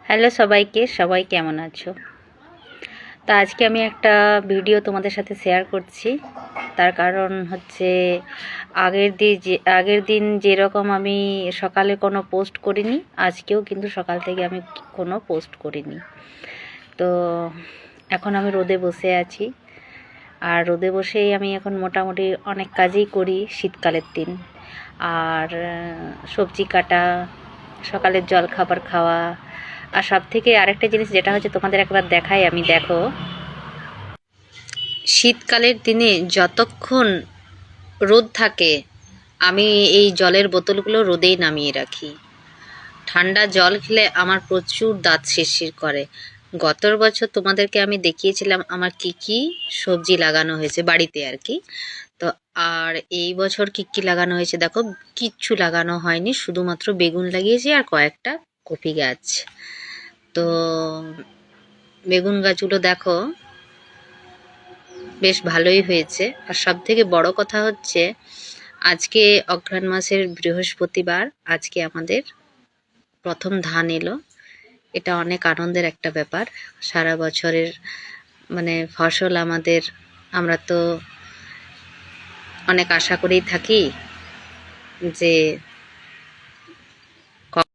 Hello সবাইকে, সবাই কেমন আছো? তা আজকে আমি একটা ভিডিও তোমাদের সাথে শেয়ার করছি। তার কারণ হচ্ছে আগের দিন যেরকম আমি সকালে কোনো পোস্ট করিনি, আজকেও কিন্তু সকাল থেকে আমি কোনো পোস্ট করিনি। তো এখন আমি রোদে বসে আছি, আর রোদে বসেই আমি এখন মোটামুটি অনেক কাজই করি শীতকালের দিন। আর সবজি কাটা, সকালের জল খাবার খাওয়া, আর সব থেকে আরেকটা জিনিস যেটা হচ্ছে তোমাদের একবার দেখাই আমি। দেখো, শীতকালের দিনে যতক্ষণ রোদ থাকে আমি এই জলের বোতলগুলো রোদেই নামিয়ে রাখি। ঠান্ডা জল খেলে আমার প্রচুর দাঁত শিরশির করে। গত বছর তোমাদেরকে আমি দেখিয়েছিলাম আমার কি কি সবজি লাগানো হয়েছে বাড়িতে আর কি। তো আর এই বছর কি কি লাগানো হয়েছে দেখো, কিচ্ছু লাগানো হয়নি, শুধুমাত্র বেগুন লাগিয়েছি আর কয়েকটা কপি গাছ। তো বেগুন গাছগুলো দেখো বেশ ভালোই হয়েছে। আর সব থেকে বড় কথা হচ্ছে আজকে অঘ্রাণ মাসের বৃহস্পতিবার, আজকে আমাদের প্রথম ধান এলো। এটা অনেক আনন্দের একটা ব্যাপার। সারা বছরের ফসল আমাদের, আমরা তো অনেক আশা করেই থাকি যে